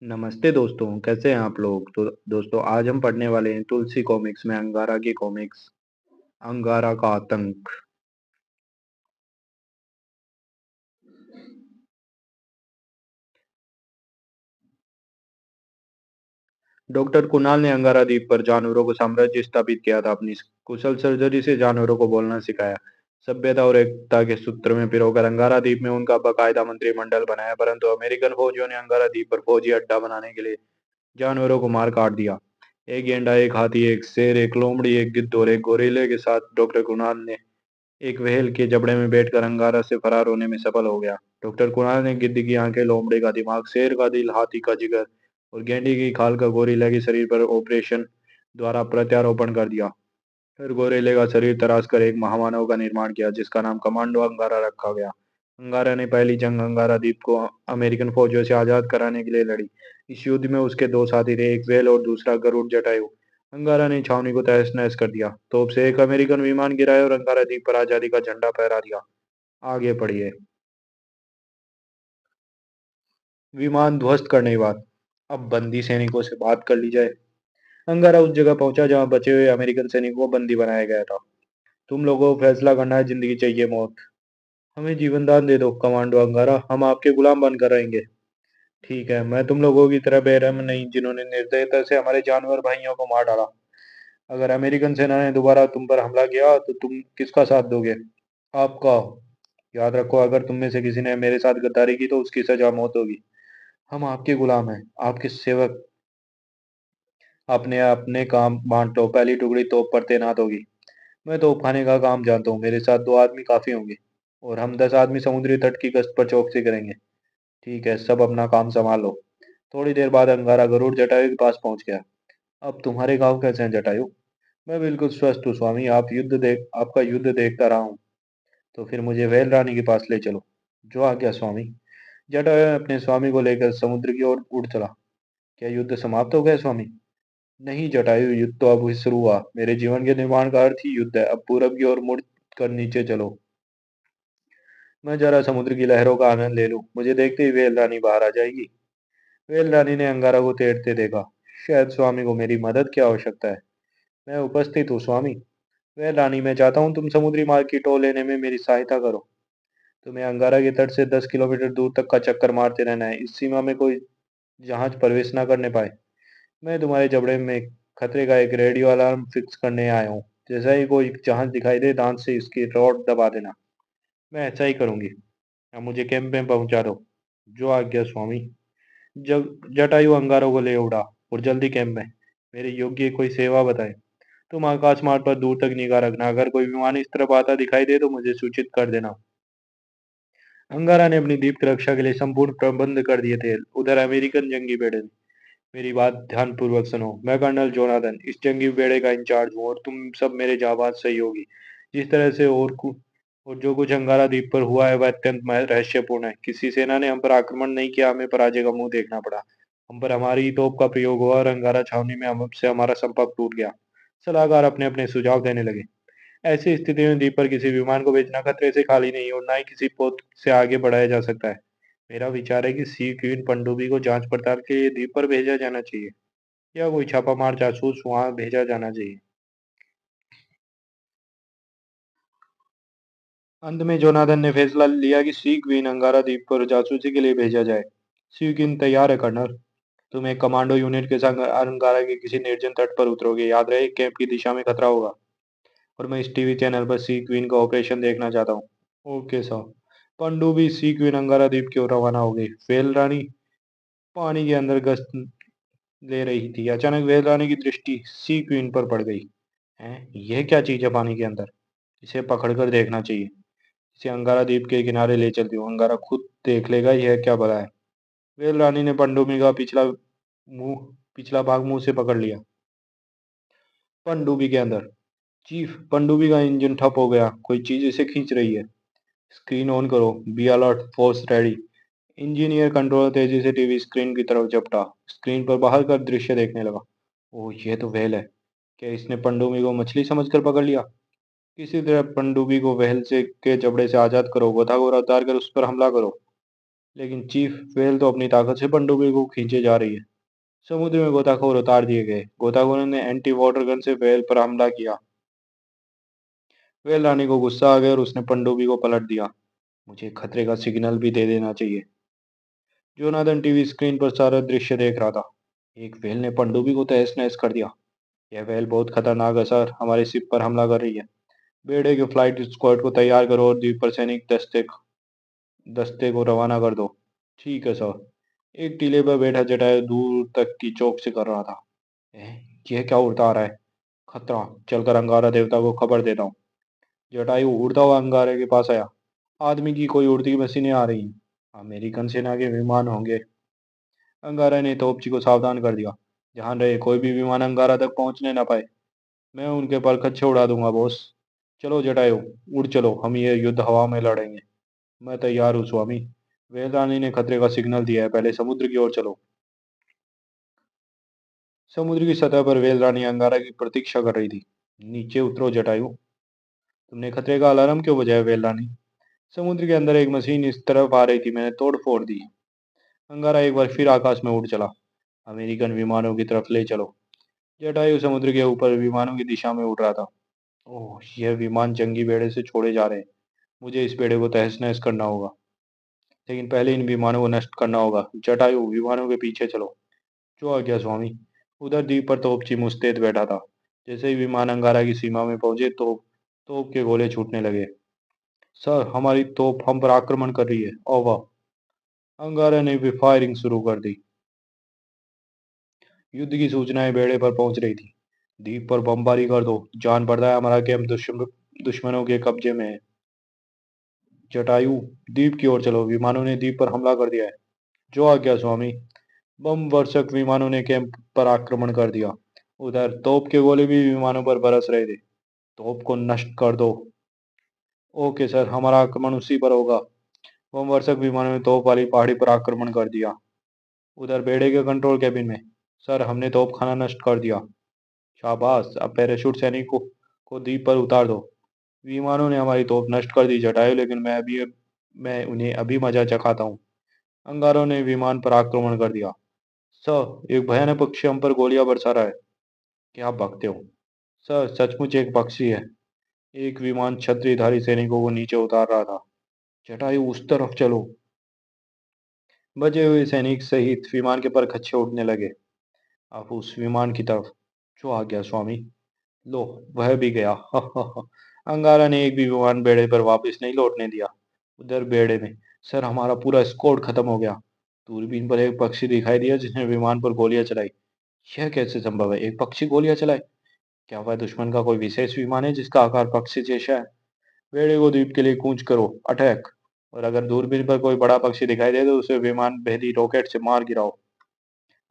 नमस्ते दोस्तों, कैसे हैं आप लोग? तो दोस्तों आज हम पढ़ने वाले हैं तुलसी कॉमिक्स में अंगारा की कॉमिक्स अंगारा का आतंक। डॉक्टर कुणाल ने अंगारा द्वीप पर जानवरों को साम्राज्य स्थापित किया था। अपनी कुशल सर्जरी से जानवरों को बोलना सिखाया। सभ्यता और एकता के सूत्र में पिरोकर अंगारा द्वीप में उनका बाकायदा मंत्रिमंडल बनाया, परंतु अमेरिकन फौजियों ने अंगारा द्वीप पर फौजी अड्डा बनाने के लिए जानवरों को मार काट दिया। एक गेंडा, एक हाथी, एक शेर, एक लोमड़ी, एक गिद्ध और एक गोरिल्ले के साथ डॉक्टर कुणाल ने एक व्हेल के जबड़े में बैठकर अंगारा से फरार होने में सफल हो गया। डॉक्टर कुणाल ने गिद्ध की आंखें, लोमड़े का दिमाग, शेर का दिल, हाथी का जिगर और गेंडे की खाल का गोरिल्ला के शरीर पर ऑपरेशन द्वारा प्रत्यारोपण कर दिया। फिर गोरिल्ले का शरीर तराश कर एक महामानव का निर्माण किया, जिसका नाम कमांडो अंगारा रखा गया। अंगारा ने पहली जंग अंगारा द्वीप को अमेरिकन फौजियों से आजाद कराने के लिए लड़ी। इस युद्ध में उसके दो साथी थे, एक व्हेल और दूसरा गरुड़ जटायु। अंगारा ने छावनी को तहस नहस कर दिया, तोप से एक अमेरिकन विमान गिराया और अंगारा द्वीप पर आजादी का झंडा फहरा दिया। आगे पढ़िए। विमान ध्वस्त करने के बाद अब बंदी सैनिकों से बात कर ली जाए। अंगारा उस जगह पहुंचा जहां बचे हुए अमेरिकन सैनिकों को बंदी बनाया गया था। तुम लोगों को फैसला करना है, जिंदगी चाहिए मौत। हमें जीवन दान दे दो कमांडो अंगारा, हम आपके गुलाम बनकर रहेंगे। ठीक है, मैं तुम लोगों की तरह बेरहम नहीं, जिन्होंने निर्दयता से हमारे जानवर भाइयों को मार डाला। अगर अमेरिकन सेना ने दोबारा तुम पर हमला किया तो तुम किसका साथ दोगे? आपका। याद रखो, अगर तुम में से किसी ने मेरे साथ गद्दारी की तो उसकी सजा मौत होगी। हम आपके गुलाम हैं, आपके सेवक। अपने अपने काम बांट लो, पहली टुकड़ी तोप पर तैनात होगी। मैं तोप खाने का काम जानता हूँ, मेरे साथ 2 आदमी काफी होंगे और हम 10 आदमी समुद्री तट की गश्त पर चौकसी करेंगे। ठीक है, सब अपना काम संभाल लो। थोड़ी देर बाद अंगारा गरुड़ जटायु के पास पहुंच गया। अब तुम्हारे गांव कैसे हैं जटायु? मैं बिल्कुल स्वस्थ हूँ स्वामी, आपका युद्ध देखता रहा हूँ। तो फिर मुझे वेल रानी के पास ले चलो। जो आ गया स्वामी। जटायु अपने स्वामी को लेकर समुद्र की ओर उड़ चला। क्या युद्ध समाप्त हो गया स्वामी? नहीं जटायु, युद्ध तो अब शुरू हुआ। मेरे जीवन के निर्माण का अर्थ ही युद्ध है। अब पूरब की ओर मुड़ कर नीचे चलो। मैं जरा समुद्र की लहरों का आनंद ले लूं। मुझे देखते ही वेल रानी बाहर आ जाएगी। वेल रानी ने अंगारा को तैरते देखा। शायद स्वामी को मेरी मदद की आवश्यकता है। मैं उपस्थित हूँ स्वामी। वेल रानी, मैं चाहता हूँ तुम समुद्री मार्ग की टो लेने में मेरी सहायता करो। तुम्हें अंगारा के तट से 10 किलोमीटर दूर तक का चक्कर मारते रहना है। इस सीमा में कोई जहाज प्रवेश न करने पाए। मैं तुम्हारे जबड़े में खतरे का एक रेडियो अलार्म फिक्स करने आया हूँ। जैसा ही कोई जहाज दिखाई दे, दांत से इसकी रॉड दबा देना। मैं ऐसा ही करूंगी। अब मुझे कैंप में पहुंचा दो। जो आज्ञा स्वामी। जब जटायु अंगारों को ले उड़ा और जल्दी कैंप में। मेरे योग्य कोई सेवा बताए। तुम आकाश मार्ग पर दूर तक निगाह रखना। अगर कोई विमान इस तरफ आता दिखाई दे तो मुझे सूचित कर देना। अंगारा ने अपनी द्वीप की रक्षा के लिए संपूर्ण प्रबंध कर दिए थे। उधर अमेरिकन जंगी बेड़े। मेरी बात ध्यानपूर्वक सुनो। मैं कर्नल जोनाथन इस जंगी बेड़े का इंचार्ज हूँ और तुम सब मेरे जाबाज सहयोगी। जिस तरह से और जो कुछ अंगारा द्वीप पर हुआ है वह अत्यंत रहस्यपूर्ण है। किसी सेना ने हम पर आक्रमण नहीं किया, हमें पराजय का मुंह देखना पड़ा। हम पर हमारी ही तोप का प्रयोग हुआ और अंगारा छावनी में हमसे हमारा संपर्क टूट गया। सलाहकार अपने अपने सुझाव देने लगे। ऐसी स्थिति में द्वीप पर किसी विमान को भेजना खतरे से खाली नहीं और ना ही किसी पोत से आगे बढ़ाया जा सकता है। मेरा विचार है कि सी क्वीन पनडुब्बी को जांच पड़ताल के लिए द्वीप पर भेजा जाना चाहिए, या कोई छापामार जासूस वहां भेजा जाना चाहिए। अंत में जोनाथन ने फैसला लिया कि सी क्वीन अंगारा द्वीप पर जासूसी के लिए भेजा जाए। सी क्वीन तैयार है कर्नल। तुम एक कमांडो यूनिट के संग अंगारा के किसी निर्जन तट पर उतरोगे। याद रहे, कैंप की दिशा में खतरा होगा और मैं इस टीवी चैनल पर सी क्वीन का ऑपरेशन देखना चाहता हूँ। ओके साहब। पनडुब्बी सी क्वीन अंगारा द्वीप की ओर रवाना हो गई। वेल रानी पानी के अंदर गश्त ले रही थी। अचानक वेल रानी की दृष्टि सी क्वीन पर पड़ गई। हैं, यह क्या चीज है पानी के अंदर? इसे पकड़कर देखना चाहिए। इसे अंगारा द्वीप के किनारे ले चलती हूँ। अंगारा खुद देख लेगा यह क्या भला है। वेल रानी ने पनडुब्बी का मुंह पिछला भाग मुंह से पकड़ लिया। पनडुब्बी के अंदर। चीफ, पनडुब्बी का इंजन ठप हो गया। कोई चीज इसे खींच रही है। स्क्रीन ऑन करो। Be alert, force ready. Engineer controller तेजी से टीवी स्क्रीन की तरफ झपटा। स्क्रीन पर बाहर का दृश्य देखने लगा। ओह, यह तो व्हेल है। क्या इसने पनडुब्बी को मछली समझकर पकड़ लिया? किसी तरह पनडुब्बी को व्हेल से के जबड़े से आजाद करो। गोताखोर उतार कर उस पर हमला करो। लेकिन चीफ, व्हेल तो अपनी ताकत से पनडुब्बी को खींचे जा रही है। समुद्र में गोताखोर उतार दिए गए। गोताखोरों ने एंटी वाटर गन से व्हेल पर हमला किया। व्हेल रानी को गुस्सा आ गया और उसने पनडुब्बी को पलट दिया। मुझे खतरे का सिग्नल भी दे देना चाहिए। जोनाथन टीवी स्क्रीन पर सारा दृश्य देख रहा था। एक व्हेल ने पनडुब्बी को तहस नहस कर दिया। यह व्हेल बहुत खतरनाक है सर, हमारे शिप पर हमला कर रही है। बेड़े के फ्लाइट स्क्वाड को तैयार करो और द्वीप पर सैनिक दस्ते दस्ते को रवाना कर दो। ठीक है सर। एक टीले पर बैठा जटायु दूर तक की चौक से कर रहा था। "एह, यह क्या उड़ता आ रहा है? खतरा! चलकर अंगारा देवता को खबर देता हूँ। जटायु उड़ता हुआ अंगारे के पास आया। आदमी की कोई उड़ती मशीनें आ रही हैं। अमेरिकन सेना के विमान होंगे। अंगारा ने तोपची को सावधान कर दिया। ध्यान रहे कोई भी विमान अंगारा तक पहुंचने ना पाए। मैं उनके पर खच्चे उड़ा दूंगा बॉस। चलो जटायु, उड़ चलो, हम ये युद्ध हवा में लड़ेंगे। मैं तैयार हूँ स्वामी। वेदरानी ने खतरे का सिग्नल दिया है, पहले समुद्र की ओर चलो। समुद्र की सतह पर वेल रानी अंगारा की प्रतीक्षा कर रही थी। नीचे उतरो जटायु। तुमने खतरे का अलार्म क्यों बजाया वेल रानी? समुद्र के अंदर एक मशीन इस तरफ आ रही थी, मैंने तोड़ फोड़ दी। अंगारा एक बार फिर आकाश में उड़ चला। अमेरिकन विमानों की तरफ ले चलो। जटायु समुद्र के ऊपर विमानों की दिशा में उड़ रहा था। ओह, यह विमान जंगी बेड़े से छोड़े जा रहे हैं। मुझे इस बेड़े को तहस नहस करना होगा। लेकिन पहले इन विमानों को नष्ट करना होगा। जटायु, विमानों के पीछे चलो। जो आ गया स्वामी। उधर द्वीप पर तोपची मुस्तैद बैठा था। जैसे ही विमान अंगारा की सीमा में पहुंचे तो तोप के गोले छूटने लगे। सर, हमारी तोप हम पर आक्रमण कर रही है। ओवर। अंगारा ने भी फायरिंग शुरू कर दी। युद्ध की सूचनाएं बेड़े पर पहुंच रही थी। द्वीप पर बमबारी कर दो, जान पड़ता है हमारा कैंप दुश्मनों के कब्जे में है। जटायु, द्वीप की ओर चलो, विमानों ने द्वीप पर हमला कर दिया है। जो आ गया स्वामी। बम वर्षक विमानों ने कैंप पर आक्रमण कर दिया। उधर तोप के गोले भी विमानों पर बरस रहे थे। तोप को नष्ट कर दो। ओके सर, हमारा आक्रमण उसी पर होगा। बम वर्षक विमानों ने तोप वाली पहाड़ी पर आक्रमण कर दिया। उधर बेड़े के कंट्रोल कैबिन में। सर, हमने तोप खाना नष्ट कर दिया। शाबाश, अब पैराशूट सैनिकों को द्वीप पर उतार दो। विमानों ने हमारी तोप नष्ट कर दी जटायु, लेकिन मैं उन्हें अभी मजा चखाता हूँ। अंगारों ने विमान पर आक्रमण कर दिया। सर, एक भयानक पक्षी हम पर गोलियां बरसा रहा है। क्या बकते हो? सर, सचमुच एक पक्षी है। एक विमान छतरीधारी सैनिकों को नीचे उतार रहा था। जटायु, उस तरफ चलो। बचे हुए सैनिक सहित विमान के परखच्चे उड़ने लगे। अब उस विमान की तरफ। जो आ गया स्वामी। लो, वह भी गया। अंगारा ने एक भी विमान बेड़े पर वापस नहीं लौटने दिया। उधर बेड़े में। सर, हमारा पूरा स्क्वाड खत्म हो गया। दूरबीन पर एक पक्षी दिखाई दिया जिसने विमान पर गोलियां चलाई। यह कैसे संभव है? एक पक्षी गोलियां चलाए? क्या वह दुश्मन का कोई विशेष विमान है जिसका आकार पक्षी जैसा है? बेड़े को द्वीप के लिए कूच करो, अटैक। और अगर दूरबीन पर कोई बड़ा पक्षी दिखाई दे तो उसे विमान भेदी रॉकेट से मार गिराओ।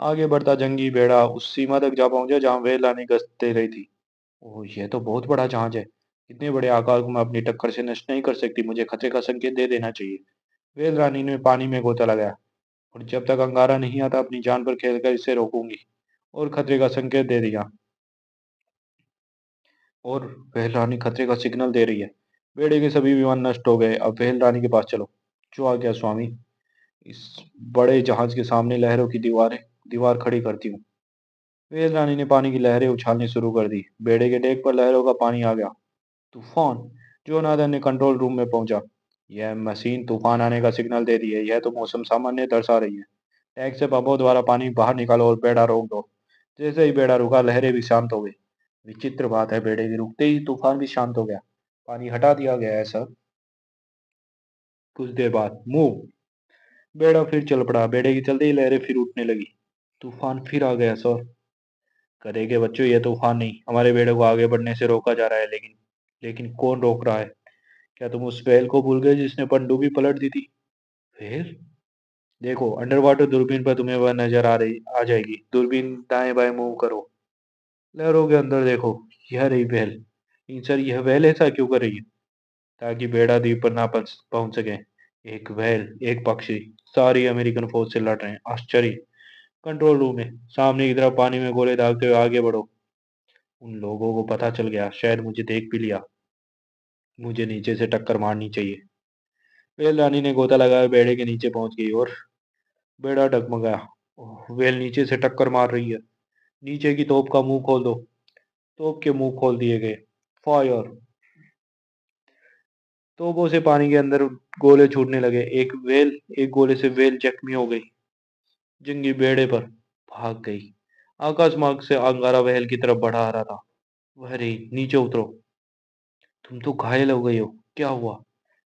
आगे बढ़ता जंगी बेड़ा उस सीमा तक जा पहुंचा जहां वे लानी गश्त दे रही थी। ओह, यह तो बहुत बड़ा जहाज है। इतने बड़े आकार को मैं अपनी टक्कर से नष्ट नहीं कर सकती, मुझे खतरे का संकेत दे देना चाहिए। वेल रानी ने पानी में गोता लगाया। और जब तक अंगारा नहीं आता अपनी जान पर खेलकर इसे रोकूंगी। और खतरे का संकेत दे दिया। और वेल रानी खतरे का सिग्नल दे रही है। बेड़े के सभी विमान नष्ट हो गए, अब वेल रानी के पास चलो। जो आ गया स्वामी। इस बड़े जहाज के सामने लहरों की दीवार खड़ी करती हूँ। वेल रानी ने पानी की लहरें उछालनी शुरू कर दी। बेड़े के डेक पर लहरों का पानी आ गया। तूफान। जोनाथन ने कंट्रोल रूम में पहुंचा। यह मशीन तूफान आने का सिग्नल दे रही है, यह तो मौसम सामान्य दर्शा रही है। टैंक से पंपों द्वारा पानी बाहर निकालो और बेड़ा रोक दो। जैसे ही बेड़ा रुका, लहरें भी शांत हो गई। विचित्र बात है, बेड़े के रुकते ही तूफान भी शांत हो गया। पानी हटा दिया गया है सर। कुछ देर बाद मूव। बेड़ा फिर चल पड़ा। बेड़े की चलते ही लहरें फिर उठने लगी। तूफान फिर आ गया सर। गधे के बच्चों, यह तूफान नहीं, हमारे बेड़े को आगे बढ़ने से रोका जा रहा है। लेकिन लेकिन कौन रोक रहा है? क्या तुम उस व्हेल को भूल गए जिसने पनडुब्बी पलट दी थी? व्हेल? देखो, अंडर वाटर दूरबीन पर तुम्हें वह नजर आ जाएगी। दूरबीन दाएं बाएं मूव करो। लहरों के अंदर देखो। यह रही व्हेल। लेकिन सर, यह व्हेल ऐसा क्यों कर रही है? ताकि बेड़ा द्वीप पर ना पहुंच सके। एक व्हेल, एक पक्षी, सारी अमेरिकन फौज से लड़ रहे हैं, आश्चर्य। कंट्रोल रूम में। सामने की तरफ पानी में गोले दागते हुए आगे बढ़ो। उन लोगों को पता चल गया, शायद मुझे देख भी लिया। मुझे नीचे से टक्कर मारनी चाहिए। वेल रानी ने गोता लगाया, बेड़े के नीचे पहुंच गई और बेड़ा डगमगाया। ओह, वेल नीचे से टक्कर मार रही है। नीचे की तोप का मुंह खोल दो। तोप के मुंह खोल दिए गए। फायर। तोपों से पानी के अंदर गोले छूटने लगे। एक गोले से वेल जख्मी हो गई। जंगी बेड़े पर भाग गई। आकाश मार्ग से अंगारा वहल की तरफ बढ़ा आ रहा था। वह रही, नीचे उतरो। तुम तो घायल हो गई हो। क्या हुआ?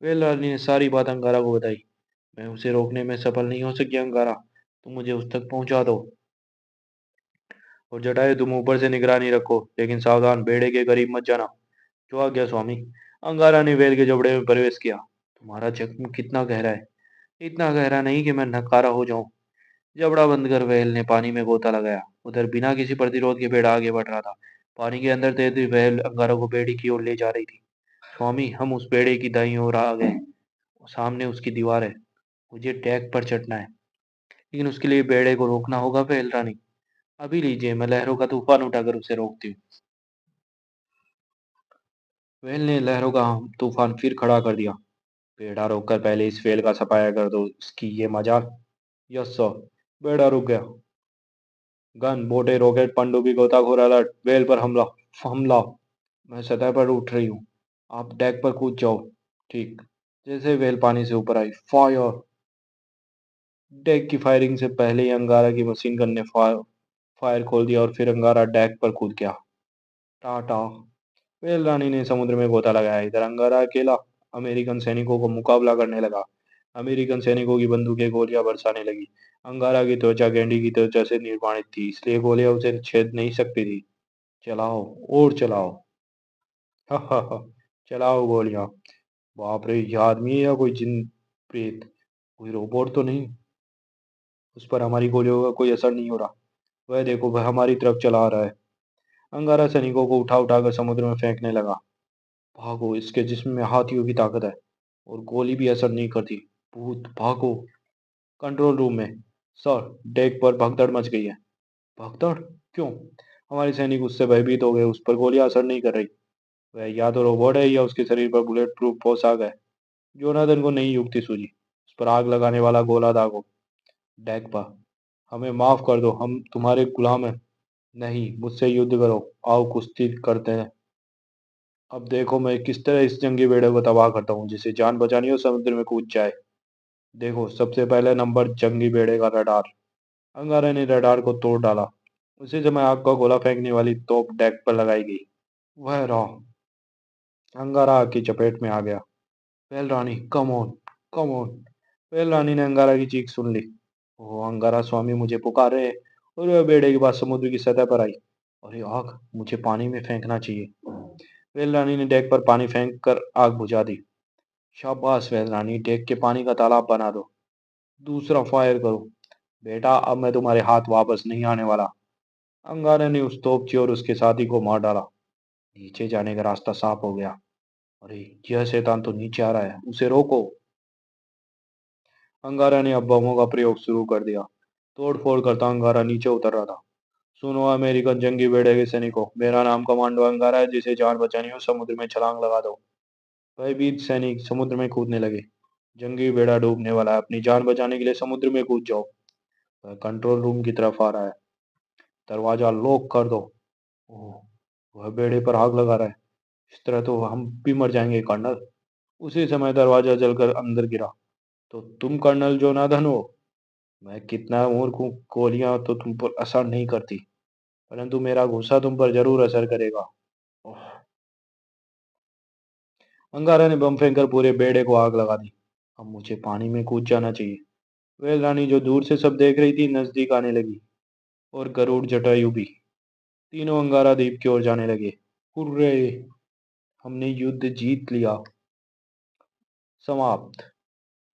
वेल रानी ने सारी बात अंगारा को बताई। मैं उसे रोकने में सफल नहीं हो सकी अंगारा। तुम मुझे उस तक पहुंचा दो। और जटायु, तुम ऊपर से निगरानी रखो, लेकिन सावधान, बेड़े के करीब मत जाना। जो आ गया स्वामी। अंगारा ने वेल के जबड़े में प्रवेश किया। तुम्हारा जख्म कितना गहरा है? इतना गहरा नहीं कि मैं नकारा हो जाऊं। जबड़ा बंद कर वेल ने पानी में गोता लगाया। उधर बिना किसी प्रतिरोध के बेड़ा आगे बढ़ रहा था। पानी के अंदर तैरती वेल अंगारा को बेड़ी की ओर ले जा रही थी। स्वामी, हम उस बेड़े की दाईं ओर आ गए। सामने उसकी दीवार है। मुझे डेक पर चढ़ना है, लेकिन उसके लिए बेड़े को रोकना होगा वेल रानी। अभी लीजिए, मैं लहरों का तूफान उठाकर उसे रोकती हूँ। वेल ने लहरों का तूफान फिर खड़ा कर दिया। बेड़ा रोककर पहले इस वेल का सफाया कर दो, इसकी ये मजाल। Yes sir. बेड़ा रुक गया। गन, बोटे, रॉकेट, पनडुब्बी, गोताखोर अलर्ट, वेल पर हमला। हमला। मैं सतह पर उठ रही हूँ। आप डेक पर कूद जाओ। ठीक। जैसे वेल पानी से ऊपर आई, फायर। डेक की फायरिंग से पहले ही अंगारा की मशीन गन ने फायर खोल दिया और फिर अंगारा डेक पर कूद गया। टाटा। वेल रानी ने समुद्र में गोता लगाया। इधर अंगारा अकेला अमेरिकन सैनिकों को मुकाबला करने लगा। अमेरिकन सैनिकों की बंदूकें गोलियां बरसाने लगी। अंगारा की त्वचा गेंडी की त्वचा से निर्माणित थी, इसलिए गोलियां उसे छेद नहीं सकती थी। चलाओ। और चलाओ। हा हा हा। चलाओ गोलियां। बाप रे, ये आदमी है या कोई जिन प्रेत? कोई रोबोट तो नहीं? उस पर हमारी गोलियों का कोई असर नहीं हो रहा। वह देखो, वह हमारी तरफ चला आ रहा है। अंगारा सैनिकों को उठा उठाकर समुद्र में फेंकने लगा। भागो, इसके जिस्म में हाथियों की ताकत है। और गोली भी असर नहीं करती। भूत, भागो। कंट्रोल रूम में। सर, डेक पर भगदड़ मच गई है। भगदड़? क्यों? हमारे सैनिक उससे भयभीत हो गए। उस पर गोलियां असर नहीं कर रही। वह या तो रोबोट है या उसके शरीर पर बुलेट प्रूफ पोशाक है। जोनाथन को नई युक्ति सूझी। उस पर आग लगाने वाला गोला दागो। डेक पर। हमें माफ कर दो, हम तुम्हारे गुलाम हैं। नहीं, मुझसे युद्ध करो। आओ कुश्ती करते हैं। अब देखो मैं किस तरह इस जंगी बेड़े को तबाह करता हूँ। जिसे जान बचानी हो समुद्र में कूद जाए। देखो, सबसे पहले नंबर जंगी बेड़े का रडार। अंगारा ने रडार को तोड़ डाला। उसी समय आग का गोला फेंकने वाली तोप डेक पर लगाई गई। वह रहा। अंगारा आग की चपेट में आ गया। Well Rani, come on. Come on. Well Rani ने अंगारा की चीख सुन ली। ओह, अंगारा स्वामी मुझे पुकार रहे हैं। और वह बेड़े के बाद समुद्र की सतह पर आई। अरे आग, मुझे पानी में फेंकना चाहिए। वेल रानी ने डेक पर पानी फेंक कर आग बुझा दी। शाबाश वेल रानी, डेक के पानी का तालाब बना दो। दूसरा फायर करो। बेटा, अब मैं तुम्हारे हाथ वापस नहीं आने वाला। अंगारे ने उस तोपची और उसके साथी को मार डाला। नीचे जाने का रास्ता साफ हो गया। अरे, यह शैतान तो नीचे आ रहा है, उसे रोको। अंगारा ने अब बमों का प्रयोग शुरू कर दिया। तोड़ फोड़ करता अंगारा नीचे उतर रहा था। सुनो अमेरिकन जंगी बेड़े के सैनिकों, मेरा नाम कमांडो अंगारा है। जिसे जान बचानी हो समुद्र में छलांग लगा दो। भयभीत सैनिक समुद्र में कूदने लगे। जंगी बेड़ा डूबने वाला है, अपनी जान बचाने के लिए समुद्र में कूद जाओ। वह कंट्रोल रूम की तरफ आ रहा है। दरवाजा लॉक कर दो। ओह, वह बेड़े पर आग लगा रहा है। इस तरह तो हम भी मर जाएंगे कर्नल। उसी समय दरवाजा जलकर अंदर गिरा। तो तुम कर्नल जोनाथन हो? मैं कितना मूर्ख हूँ, गोलियां तो तुम पर असर नहीं करती, परंतु मेरा गुस्सा तुम पर जरूर असर करेगा। ओह। अंगारा ने बम फेंक कर पूरे बेड़े को आग लगा दी। अब मुझे पानी में कूद जाना चाहिए। वेल रानी, जो दूर से सब देख रही थी, नजदीक आने लगी। और गरुड़ जटायु भी। तीनों अंगारा द्वीप की ओर जाने लगे। हुर्रे! हमने युद्ध जीत लिया। समाप्त।